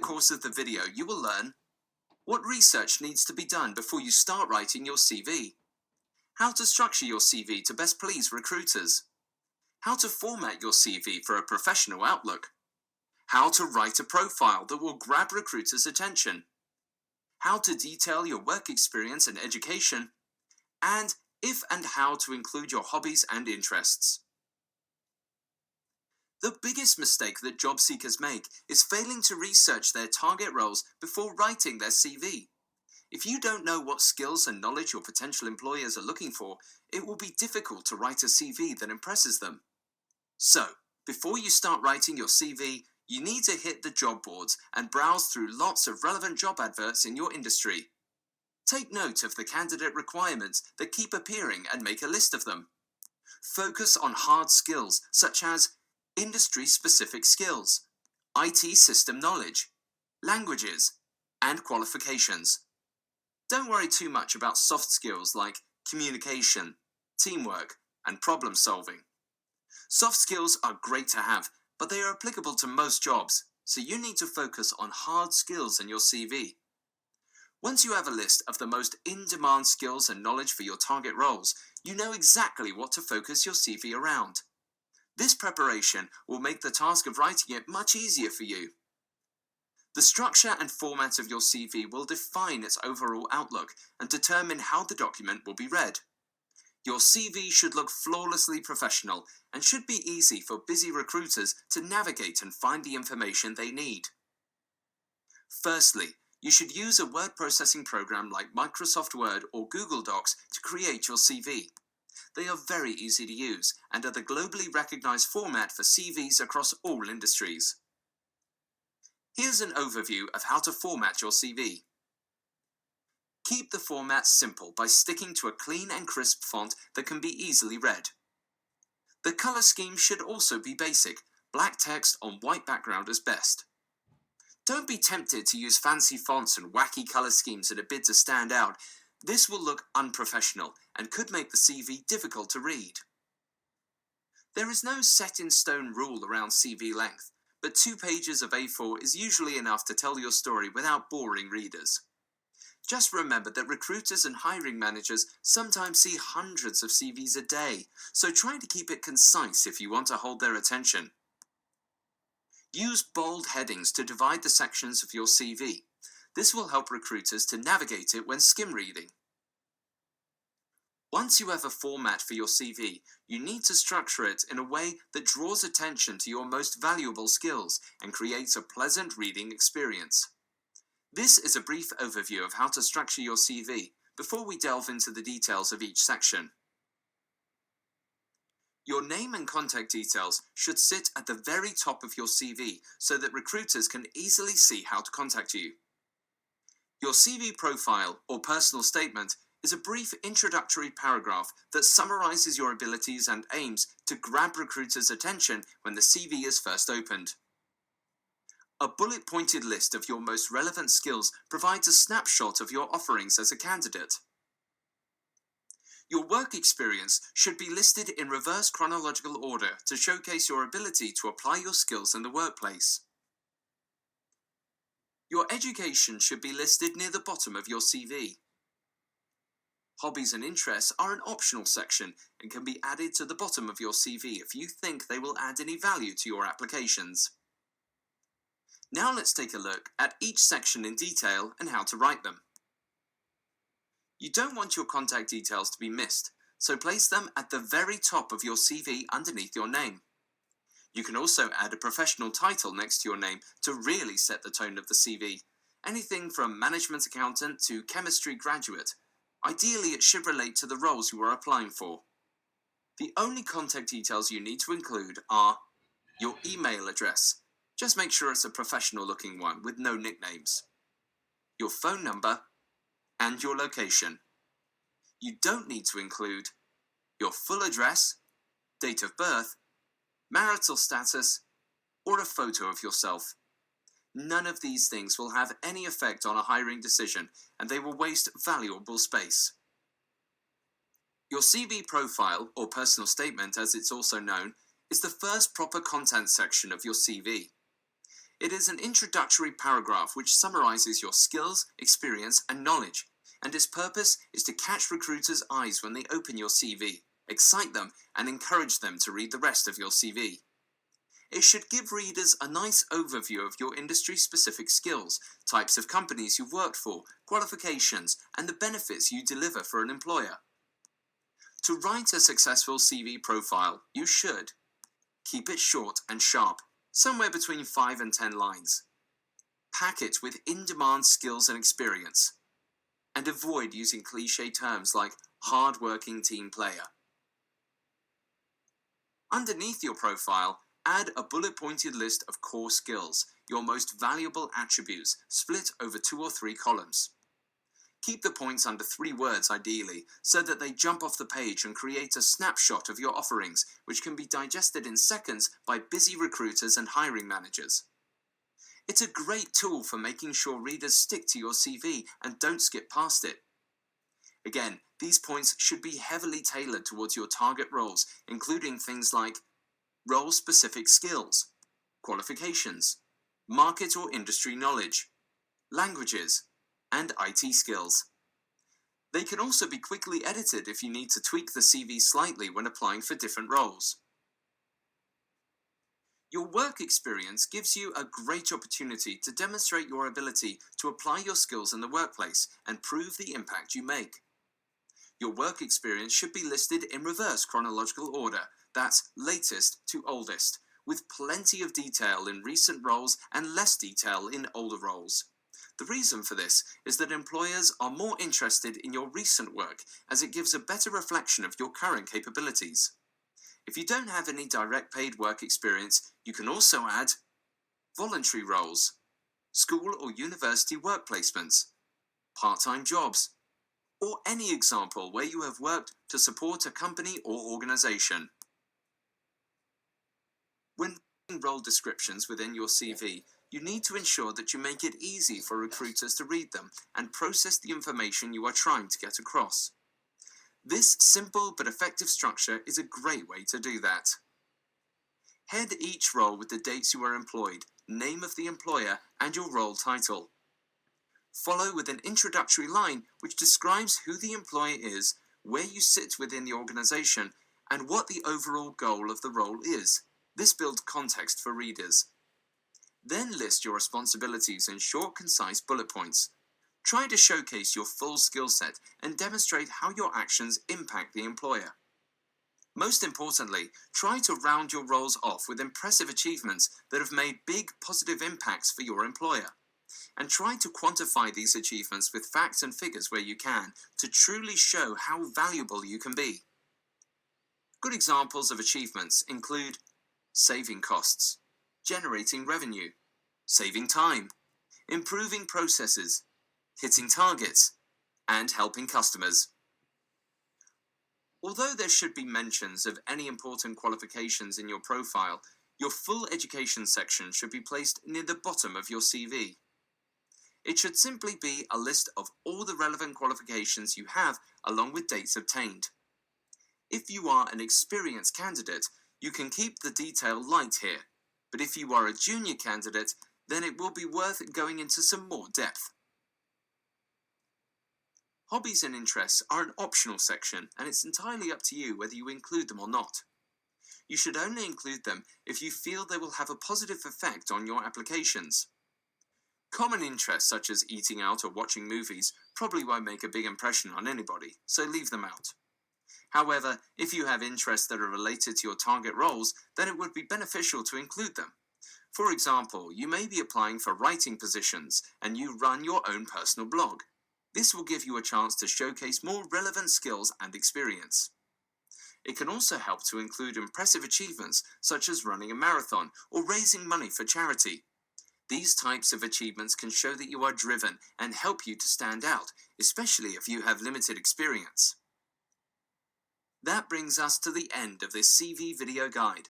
course of the video, you will learn what research needs to be done before you start writing your CV, how to structure your CV to best please recruiters, how to format your CV for a professional outlook, how to write a profile that will grab recruiters' attention, how to detail your work experience and education, and if and how to include your hobbies and interests. The biggest mistake that job seekers make is failing to research their target roles before writing their CV. If you don't know what skills and knowledge your potential employers are looking for, it will be difficult to write a CV that impresses them. So, before you start writing your CV, you need to hit the job boards and browse through lots of relevant job adverts in your industry. Take note of the candidate requirements that keep appearing and make a list of them. Focus on hard skills such as industry-specific skills, IT system knowledge, languages, and qualifications. Don't worry too much about soft skills like communication, teamwork, and problem solving. Soft skills are great to have, but they are applicable to most jobs, so you need to focus on hard skills in your CV. Once you have a list of the most in-demand skills and knowledge for your target roles, you know exactly what to focus your CV around. This preparation will make the task of writing it much easier for you. The structure and format of your CV will define its overall outlook and determine how the document will be read. Your CV should look flawlessly professional and should be easy for busy recruiters to navigate and find the information they need. Firstly, you should use a word processing program like Microsoft Word or Google Docs to create your CV. They are very easy to use and are the globally recognized format for CVs across all industries. Here's an overview of how to format your CV. Keep the format simple by sticking to a clean and crisp font that can be easily read. The color scheme should also be basic. Black text on white background is best. Don't be tempted to use fancy fonts and wacky color schemes in a bid to stand out. This will look unprofessional and could make the CV difficult to read. There is no set-in-stone rule around CV length, but 2 pages of A4 is usually enough to tell your story without boring readers. Just remember that recruiters and hiring managers sometimes see hundreds of CVs a day, so try to keep it concise if you want to hold their attention. Use bold headings to divide the sections of your CV. This will help recruiters to navigate it when skim reading. Once you have a format for your CV, you need to structure it in a way that draws attention to your most valuable skills and creates a pleasant reading experience. This is a brief overview of how to structure your CV before we delve into the details of each section. Your name and contact details should sit at the very top of your CV so that recruiters can easily see how to contact you. Your CV profile or personal statement is a brief introductory paragraph that summarizes your abilities and aims to grab recruiters' attention when the CV is first opened. A bullet-pointed list of your most relevant skills provides a snapshot of your offerings as a candidate. Your work experience should be listed in reverse chronological order to showcase your ability to apply your skills in the workplace. Your education should be listed near the bottom of your CV. Hobbies and interests are an optional section and can be added to the bottom of your CV if you think they will add any value to your applications. Now let's take a look at each section in detail and how to write them. You don't want your contact details to be missed, so place them at the very top of your CV underneath your name. You can also add a professional title next to your name to really set the tone of the CV. Anything from management accountant to chemistry graduate. Ideally, it should relate to the roles you are applying for. The only contact details you need to include are your email address. Just make sure it's a professional-looking one with no nicknames. Your phone number and your location. You don't need to include your full address, date of birth, marital status, or a photo of yourself. None of these things will have any effect on a hiring decision, and they will waste valuable space. Your CV profile, or personal statement as it's also known, is the first proper content section of your CV. It is an introductory paragraph which summarizes your skills, experience, and knowledge, and its purpose is to catch recruiters' eyes when they open your CV, excite them, and encourage them to read the rest of your CV. It should give readers a nice overview of your industry-specific skills, types of companies you've worked for, qualifications, and the benefits you deliver for an employer. To write a successful CV profile, you should keep it short and sharp, somewhere between 5 and 10 lines. Pack it with in-demand skills and experience, and avoid using cliché terms like hard-working team player. Underneath your profile, add a bullet-pointed list of core skills, your most valuable attributes, split over 2 or 3 columns. Keep the points under 3 words ideally, so that they jump off the page and create a snapshot of your offerings, which can be digested in seconds by busy recruiters and hiring managers. It's a great tool for making sure readers stick to your CV and don't skip past it. Again, these points should be heavily tailored towards your target roles, including things like role-specific skills, qualifications, market or industry knowledge, languages, and IT skills. They can also be quickly edited if you need to tweak the CV slightly when applying for different roles. Your work experience gives you a great opportunity to demonstrate your ability to apply your skills in the workplace and prove the impact you make. Your work experience should be listed in reverse chronological order, that's latest to oldest, with plenty of detail in recent roles and less detail in older roles. The reason for this is that employers are more interested in your recent work, as it gives a better reflection of your current capabilities. If you don't have any direct paid work experience, you can also add voluntary roles, school or university work placements, part-time jobs, or any example where you have worked to support a company or organization. When writing role descriptions within your CV, you need to ensure that you make it easy for recruiters to read them and process the information you are trying to get across. This simple but effective structure is a great way to do that. Head each role with the dates you were employed, name of the employer, and your role title. Follow with an introductory line which describes who the employer is, where you sit within the organization, and what the overall goal of the role is. This builds context for readers. Then list your responsibilities in short, concise bullet points. Try to showcase your full skill set and demonstrate how your actions impact the employer. Most importantly, try to round your roles off with impressive achievements that have made big positive impacts for your employer. And try to quantify these achievements with facts and figures where you can, to truly show how valuable you can be. Good examples of achievements include saving costs, generating revenue, saving time, improving processes, hitting targets, and helping customers. Although there should be mentions of any important qualifications in your profile, your full education section should be placed near the bottom of your CV. It should simply be a list of all the relevant qualifications you have along with dates obtained. If you are an experienced candidate, you can keep the detail light here, but if you are a junior candidate, then it will be worth going into some more depth. Hobbies and interests are an optional section, and it's entirely up to you whether you include them or not. You should only include them if you feel they will have a positive effect on your applications. Common interests such as eating out or watching movies probably won't make a big impression on anybody, so leave them out. However, if you have interests that are related to your target roles, then it would be beneficial to include them. For example, you may be applying for writing positions and you run your own personal blog. This will give you a chance to showcase more relevant skills and experience. It can also help to include impressive achievements such as running a marathon or raising money for charity. These types of achievements can show that you are driven and help you to stand out, especially if you have limited experience. That brings us to the end of this CV video guide.